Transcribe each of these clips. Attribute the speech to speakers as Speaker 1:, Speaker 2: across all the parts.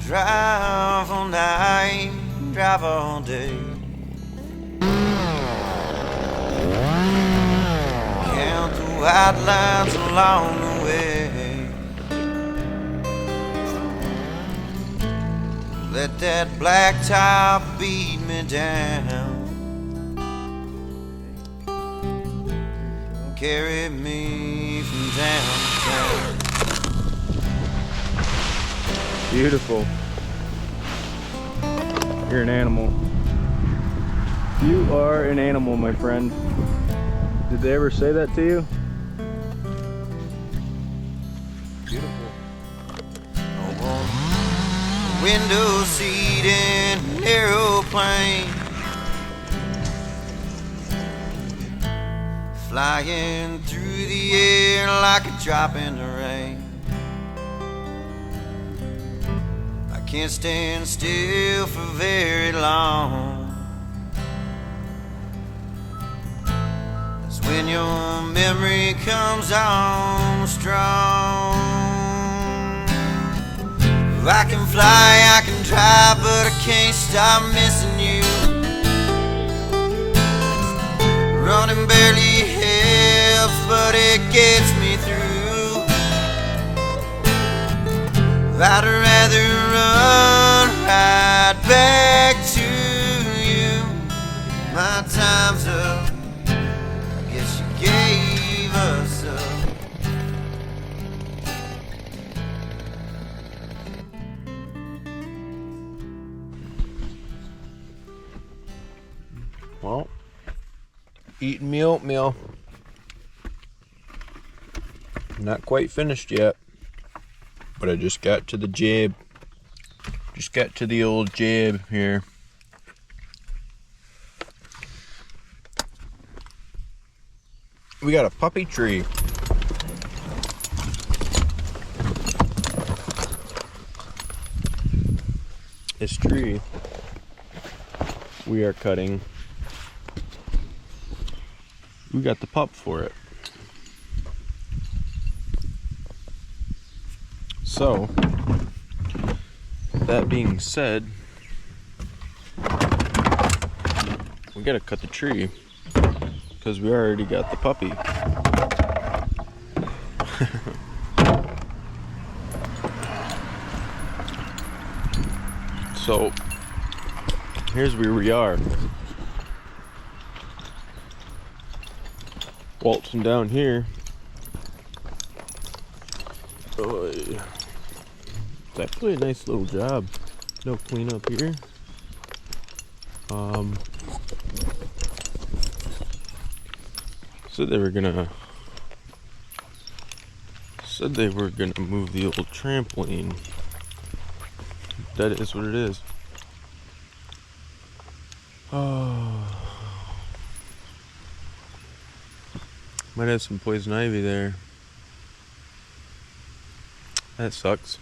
Speaker 1: drive all night, drive all day. Count the white lines along the way. Let that black top beat me down. Carry me from town to town.
Speaker 2: Beautiful. You're an animal. You are an animal, my friend. Did they ever say that to you?
Speaker 1: Beautiful. Window seat in an aeroplane, flying through the air like a drop in the rain. I can't stand still for very long. That's when your memory comes on strong. I can fly, I can drive, but I can't stop missing you. Running barely helps, but it gets me through. I'd rather run right back to you. My time's up, I guess you gave us up.
Speaker 3: Well, eating me oatmeal. Not quite finished yet, but I just got to the jab. Just got to the old jab here. We got a puppy tree. This tree we are cutting. We got the pup for it. So, that being said, we gotta cut the tree because we already got the puppy. So, here's where we are. Waltzing down here. Oh, it's actually a nice little job. No cleanup here. Said they were gonna move the old trampoline. That is what it is. Oh. Might have some poison ivy there. That sucks.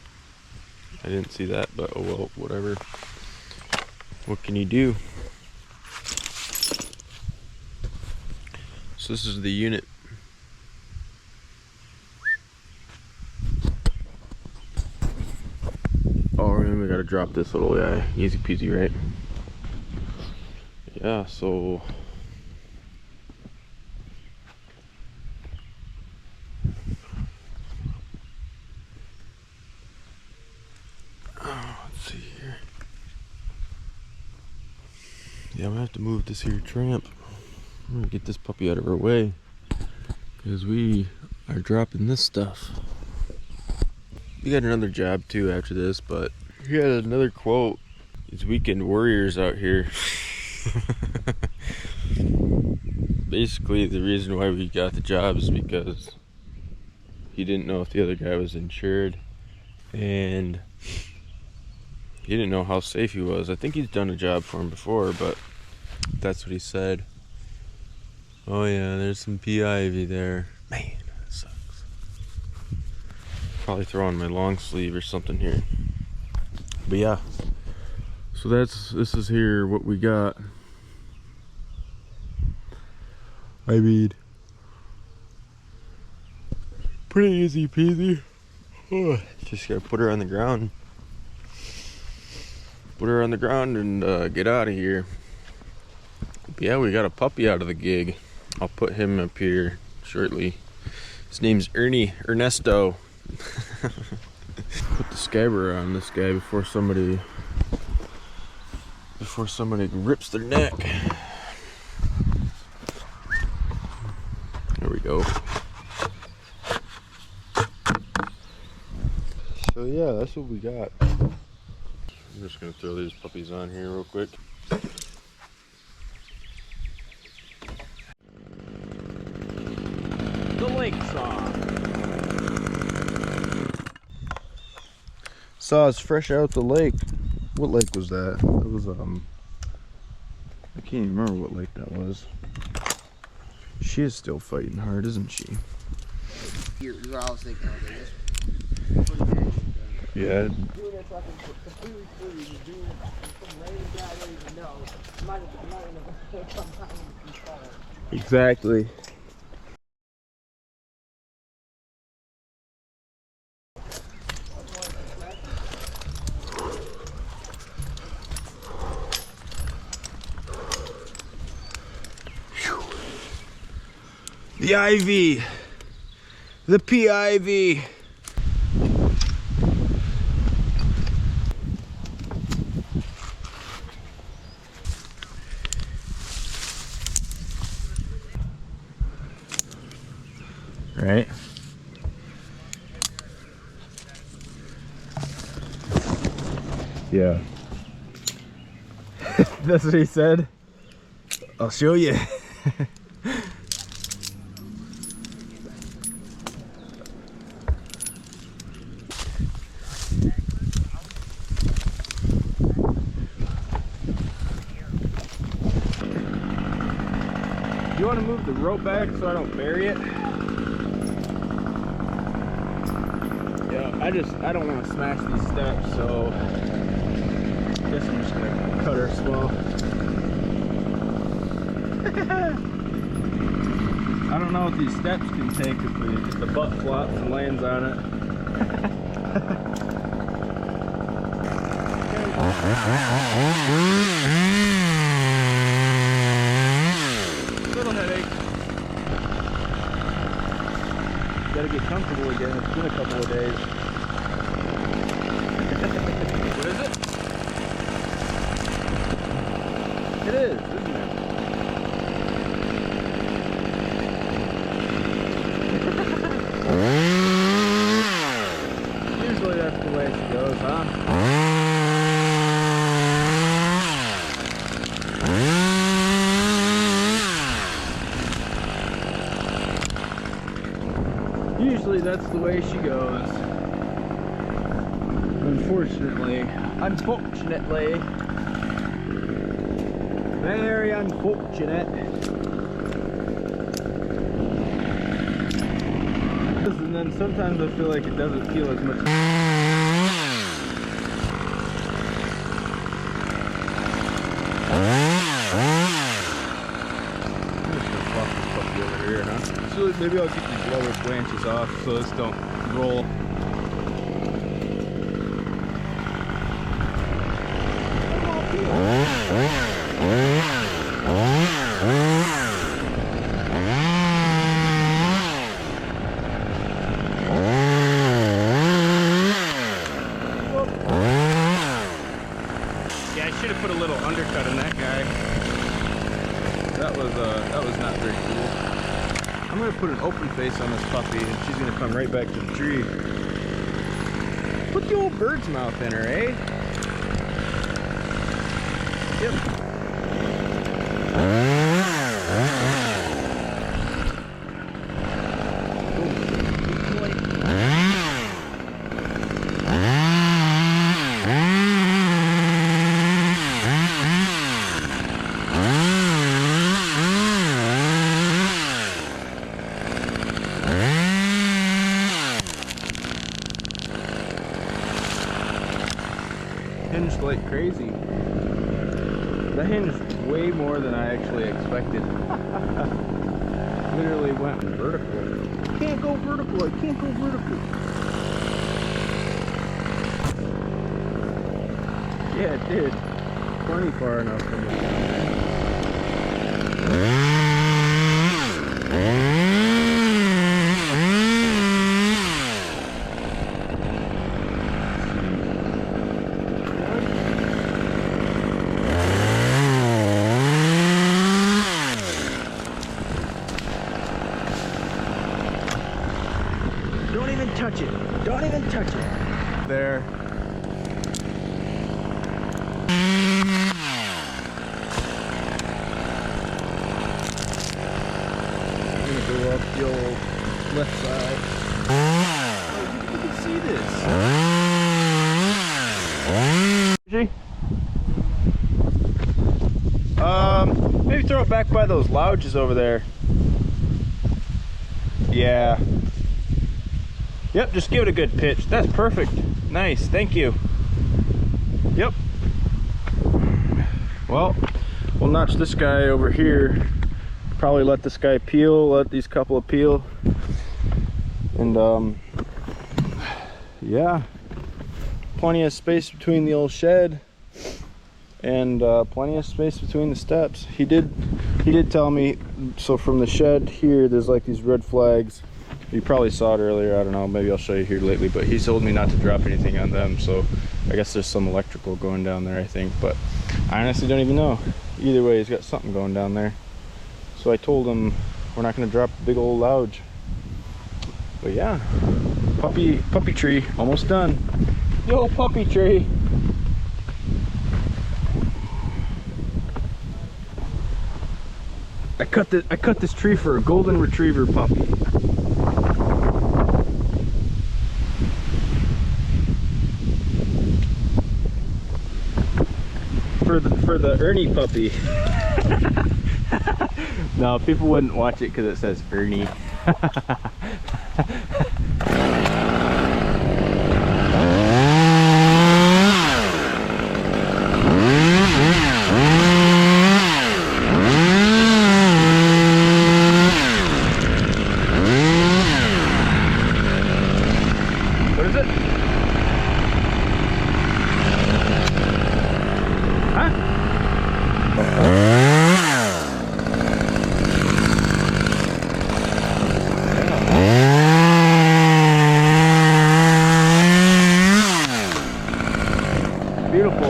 Speaker 3: I didn't see that, but oh well, whatever. What can you do? So this is the unit. Oh, and we gotta drop this little guy. Easy peasy, right? Yeah, so let's see here. Yeah, I'm gonna have to move this here tramp. I'm gonna get this puppy out of our way because we are dropping this stuff. We got another job too after this, but we had another quote. These weekend warriors out here. Basically, the reason why we got the job is because he didn't know if the other guy was insured, and he didn't know how safe he was. I think he's done a job for him before, but that's what he said. Oh yeah, there's some ivy there. Man, that sucks. Probably throw on my long sleeve or something here. But yeah, so this is here what we got. I mean, pretty easy peasy. Just gotta put her on the ground. put her on the ground and get out of here. But yeah, we got a puppy out of the gig. I'll put him up here shortly. His name's Ernie, Ernesto. Put the scabber on this guy before somebody rips their neck. There we go. So yeah, that's what we got. I'm just gonna throw these puppies on here real quick.
Speaker 2: The lake saw.
Speaker 3: Saw is fresh out the lake. What lake was that? It was I can't even remember what lake that was. She is still fighting hard, isn't she?
Speaker 4: You're all I was thinking of this.
Speaker 3: Yeah.
Speaker 4: Doing it fucking completely free, just doing it some random guy I don't even know. Might have come down and control.
Speaker 3: Exactly. The IV, the PIV. Right? Yeah. That's what he said. I'll show you. You want to move the rope back so I don't bury it? Yeah, I don't want to smash these steps, so I guess I'm just gonna cut her slow. I don't know what these steps can take if the butt flops and lands on it. Little headache. Gotta get comfortable again. It's been a couple of days. What is it? It is, isn't it? Usually that's the way she goes, huh? Usually that's the way she goes. Unfortunately, very unfortunate. And then sometimes I feel like it doesn't feel as much. Over here, huh? So maybe I'll get these lower branches off so this don't roll. Yeah, I should have put a little undercut in that guy. That was not very cool. I'm gonna put an open face on this puppy and she's gonna come right back to the tree. Put the old bird's mouth in her, eh? Yep. Hinged like crazy. That hinged way more than I actually expected. Literally went vertical. Can't go vertical, I can't go vertical.
Speaker 2: Yeah, it did. Plenty far enough for me.
Speaker 4: Don't even touch it. Don't even touch it.
Speaker 2: There. I'm gonna go up the old left side. Oh, you can see this. Maybe throw it back by those louges over there. Yeah. Yep, just give it a good pitch. That's perfect. Nice, thank you. Yep. Well, we'll notch this guy over here. Probably let this guy peel, let these couple of peel. And yeah. Plenty of space between the old shed and plenty of space between the steps. He did tell me, so from the shed here, there's like these red flags. You probably saw it earlier, I don't know, maybe I'll show you here lately, but he told me not to drop anything on them, so I guess there's some electrical going down there, I think, but I honestly don't even know. Either way, he's got something going down there. So I told him we're not gonna drop the big old louge. But yeah, puppy tree, almost done. Yo, puppy tree. I cut this tree for a golden retriever puppy. For the Ernie puppy. No, people wouldn't watch it because it says Ernie. What is it? Beautiful.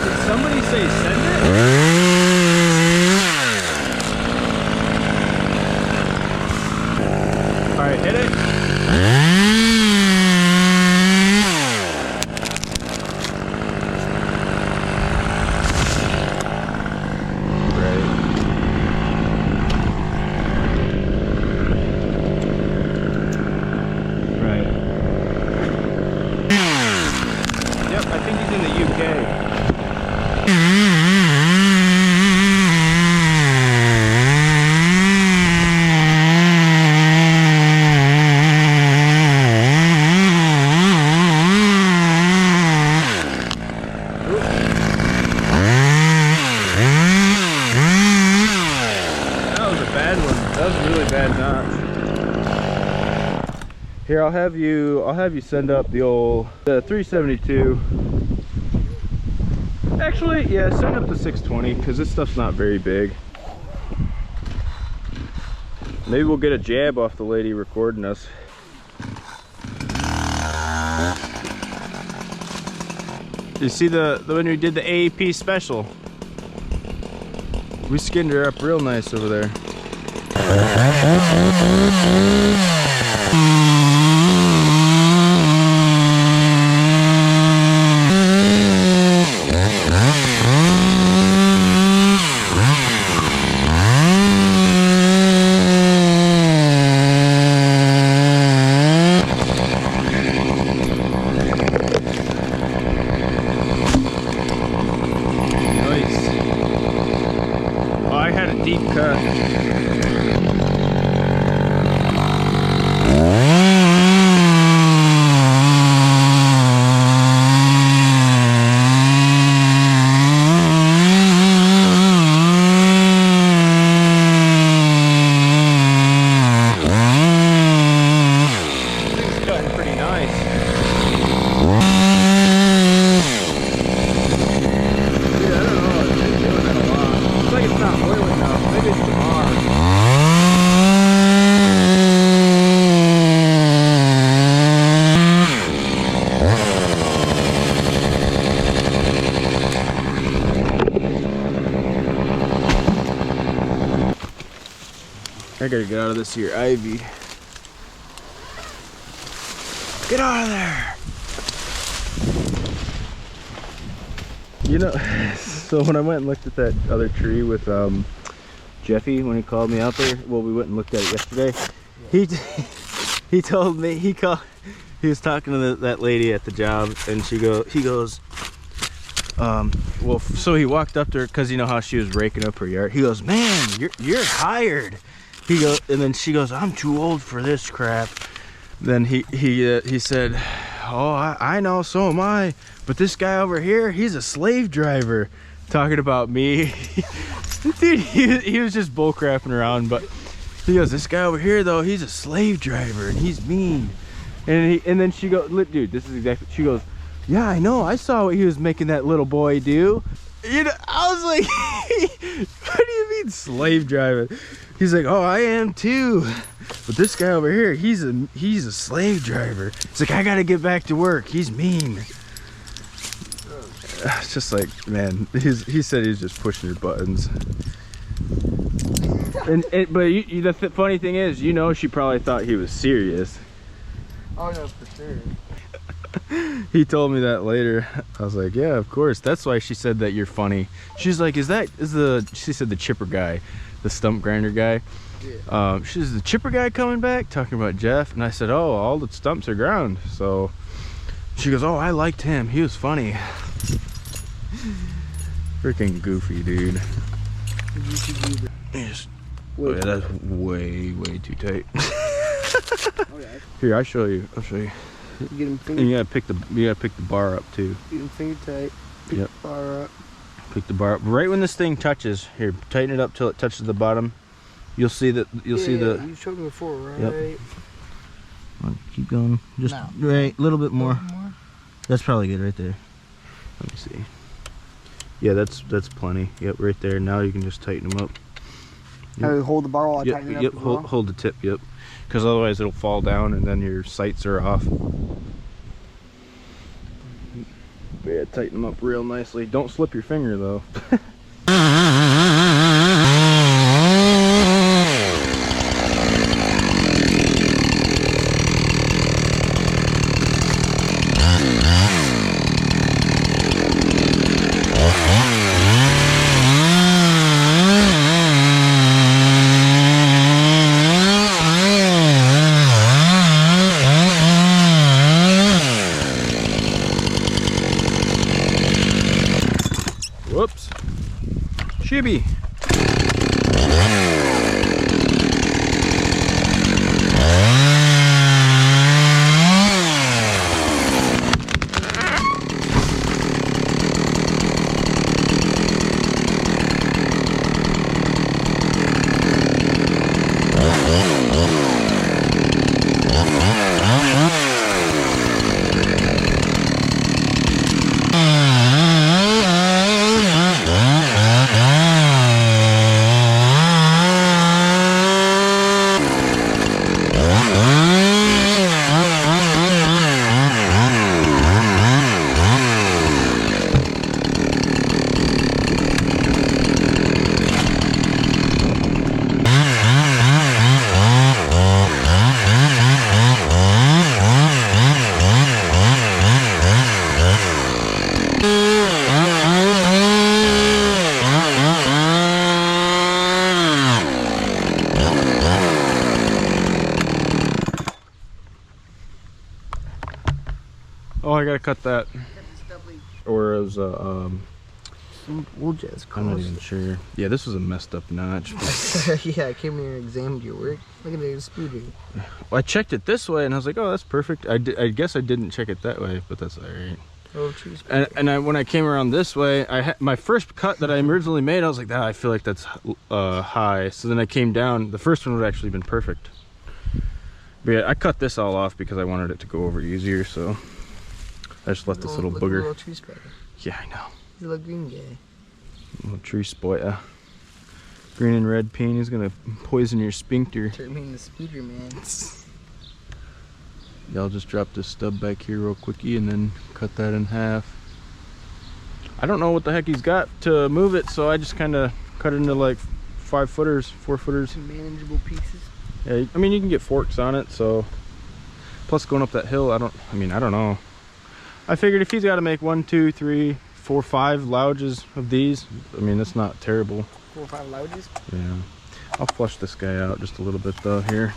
Speaker 2: Did somebody say send it? All right, hit it. Here, I'll have you send up the old 372. Actually, yeah, send up the 620 because this stuff's not very big. Maybe we'll get a jab off the lady recording us. You see the when we did the AAP special? We skinned her up real nice over there. Deep cut. gotta get out of this here ivy. Get out of there! You know, so when I went and looked at that other tree with Jeffy, when he called me out there, well, we went and looked at it yesterday. He told me he was talking to that lady at the job, and he goes, well, so he walked up to her because you know how she was raking up her yard. He goes, man, you're hired. He goes, and then she goes, I'm too old for this crap. Then he said, oh, I know, so am I. But this guy over here, he's a slave driver. Talking about me. Dude, he was just bull crapping around, but he goes, this guy over here though, he's a slave driver and he's mean. And then she goes, dude, this is exactly, she goes, yeah, I know, I saw what he was making that little boy do. You know, I was like, what do you mean slave driving? He's like, oh, I am too. But this guy over here, he's a slave driver. It's like, I gotta get back to work. He's mean. It's just like, man, he said he was just pushing your buttons. But the funny thing is, you know, she probably thought he was serious.
Speaker 4: Oh no, for sure.
Speaker 2: He told me that later. I was like, yeah, of course. That's why she said that you're funny. She's like, she said the chipper guy, the stump grinder guy. Yeah. She's the chipper guy coming back, talking about Jeff. And I said, oh, all the stumps are ground. So she goes, oh, I liked him. He was funny. Freaking goofy, dude. Yes. Oh, yeah, that's way too tight. Here, I'll show you.
Speaker 4: You get them finger.
Speaker 2: And you gotta pick the bar up too.
Speaker 4: Get them finger tight. Pick the bar up.
Speaker 2: Pick the bar up. Right when this thing touches, here, tighten it up till it touches the bottom. You'll see that. See the.
Speaker 4: You showed me before, right?
Speaker 2: Yep. Keep going. Just right, a little bit more. That's probably good right there. Let me see. Yeah, that's plenty. Yep, right there. Now you can just tighten them up.
Speaker 4: Yep. Hold the bar while I tighten it up.
Speaker 2: Yep, hold the tip. Yep, because otherwise it'll fall down and then your sights are off. But yeah, tighten them up real nicely. Don't slip your finger though. Whoops. Shibby. Oh, I gotta cut that. Or as
Speaker 4: we'll just
Speaker 2: I'm not even sure. Yeah, this was a messed up notch.
Speaker 4: Yeah, I came here and examined your work. Look at the spooder.
Speaker 2: Well, I checked it this way and I was like, oh, that's perfect. I guess I didn't check it that way, but that's all right.
Speaker 4: Oh, cheese.
Speaker 2: And when I came around this way, my first cut that I originally made, I was like, I feel like that's high. So then I came down. The first one would have actually been perfect. But yeah, I cut this all off because I wanted it to go over easier. So I just left this little booger.
Speaker 4: Little tree spider.
Speaker 2: Yeah, I know.
Speaker 4: He's a little green guy.
Speaker 2: Little tree spoiler. Green and red paint is gonna poison your sphincter.
Speaker 4: Turn me into spooder, man.
Speaker 2: Yeah, I'll just drop this stub back here real quickie and then cut that in half. I don't know what the heck he's got to move it, so I just kind of cut it into like 5-footers, 4-footers.
Speaker 4: Some manageable pieces.
Speaker 2: Yeah, I mean, you can get forks on it, so. Plus going up that hill, I don't know. I figured if he's got to make 1, 2, 3, 4, 5 louges of these, I mean, that's not terrible.
Speaker 4: 4 or 5 louges?
Speaker 2: Yeah. I'll flush this guy out just a little bit though here.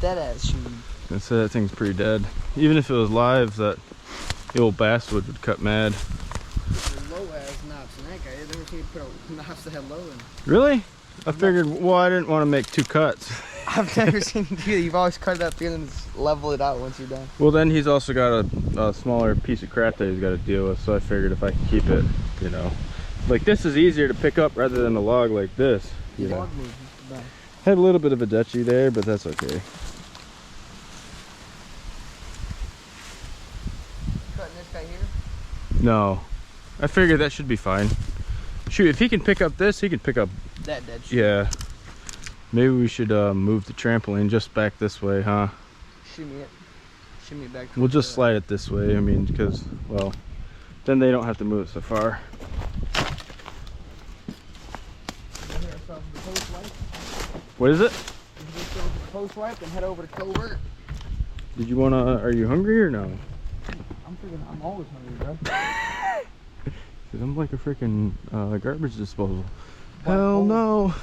Speaker 4: Deadass shoe.
Speaker 2: I'd say that thing's pretty dead. Even if it was live, that the old basswood would cut mad.
Speaker 4: Low ass knots in that guy. I've never seen you put a knots that had low in.
Speaker 2: Really? I figured, well, I didn't want to make 2 cuts.
Speaker 4: I've never seen you do that. You've always cut it up here and then just level it out once you're done.
Speaker 2: Well, then he's also got a smaller piece of crap that he's got to deal with, so I figured if I could keep it, you know. Like, this is easier to pick up rather than a log like this. You know.
Speaker 4: Log move, just about.
Speaker 2: Had a little bit of a dutchie there, but that's okay.
Speaker 4: Cutting this guy here?
Speaker 2: No. I figured that should be fine. Shoot, if he can pick up this, he can pick up...
Speaker 4: That dead shoe.
Speaker 2: Yeah. Maybe we should move the trampoline just back this way, huh?
Speaker 4: Shimmy it. Shimmy it back.
Speaker 2: We'll just slide it this way, I mean, because, well, then they don't have to move it so far. What is it?
Speaker 4: Just go to the post wipe and head over to Covert.
Speaker 2: Did you want to, are you hungry or no?
Speaker 4: I'm freaking, I'm always hungry, bro.
Speaker 2: Cause I'm like a freaking garbage disposal. Hell no.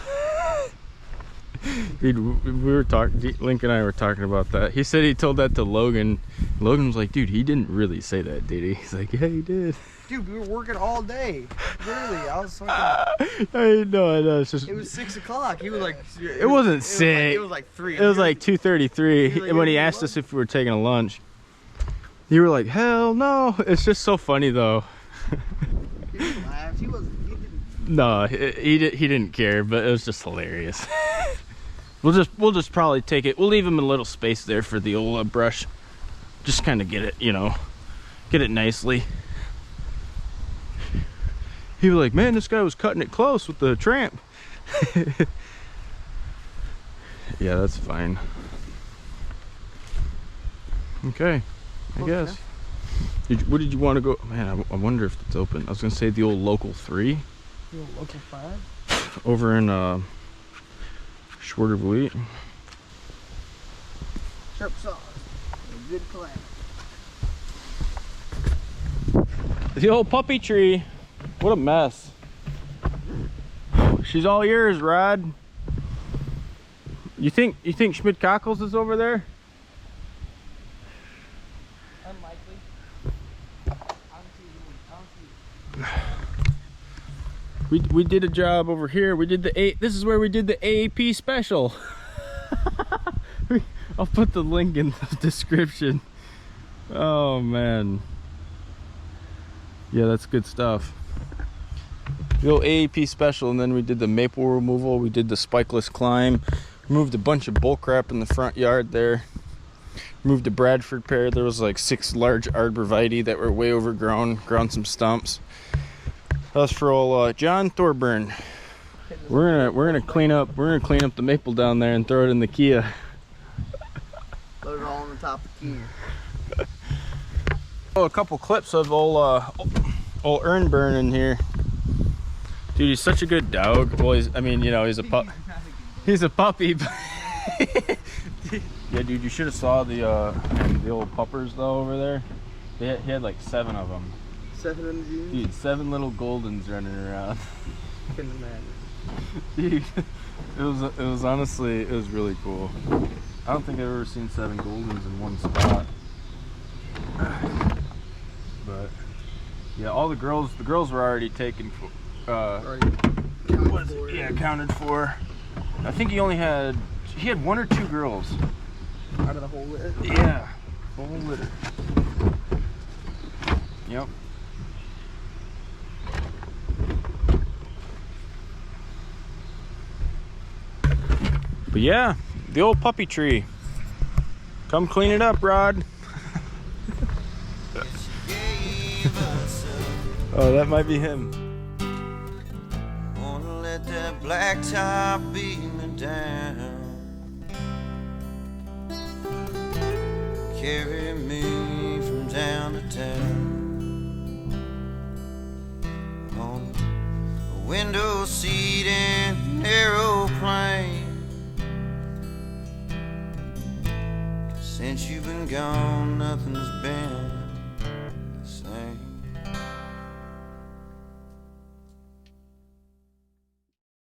Speaker 2: Dude, we were talking, Link and I were talking about that. He said he told that to Logan. Logan was like, dude, he didn't really say that, did he? He's like, yeah, he did.
Speaker 4: Dude, we were working all day. Literally, I was fucking...
Speaker 2: I know, it's just...
Speaker 4: It was 6 o'clock. He was like...
Speaker 2: It wasn't 6.
Speaker 4: It was like 3.
Speaker 2: It was like 2:33
Speaker 4: like,
Speaker 2: when he asked us if we were taking a lunch. You were like, hell no. It's just so funny though.
Speaker 4: He laughed. He wasn't... He didn't...
Speaker 2: No, he didn't care, but it was just hilarious. We'll just probably take it. We'll leave him a little space there for the old brush. Just kind of get it, you know, get it nicely. He was like, man, this guy was cutting it close with the tramp. Yeah, that's fine. Okay, I guess. What did you want to go? Man, I wonder if it's open. I was gonna say the old Local 3.
Speaker 4: The old Local 5?
Speaker 2: Over in Schwartervliet.
Speaker 4: Sharp saws. A good class.
Speaker 2: The old puppy tree. What a mess. She's all yours, Rod. You think Schmidt Cockles is over there?
Speaker 4: Unlikely.
Speaker 2: We did a job over here. We did this is where we did the AAP special. I'll put the link in the description. Oh man. Yeah, that's good stuff. The old AAP special, and then we did the maple removal. We did the spikeless climb. Removed a bunch of bull crap in the front yard there. Removed a Bradford pear. There was like 6 large arborvitae that were way overgrown. Ground some stumps. That was for old John Thorburn. We're gonna clean up the maple down there and throw it in the Kia.
Speaker 4: Load it all on the top of the key.
Speaker 2: Oh, a couple clips of old Ernie burn in here. Dude, he's such a good dog. Well, he's a pup. He's a puppy. But yeah, dude, you should have saw the old puppers though over there. He had like 7 of them.
Speaker 4: 7 in the June?
Speaker 2: Dude, 7 little Goldens running around.
Speaker 4: Couldn't imagine.
Speaker 2: Dude, it was honestly, it was really cool. I don't think I've ever seen 7 Goldens in one spot. But yeah, all the girls were already taken for. Accounted for. I think he had 1 or 2 girls.
Speaker 4: Out of the whole litter?
Speaker 2: Yeah, whole litter. Yep. But yeah, the old puppy tree. Come clean it up, Rod. Oh, that might be him.
Speaker 1: Wanna let that black top beat me down, carry me from town to town, on a window seat in an aeroplane. Since you've been gone, nothing's been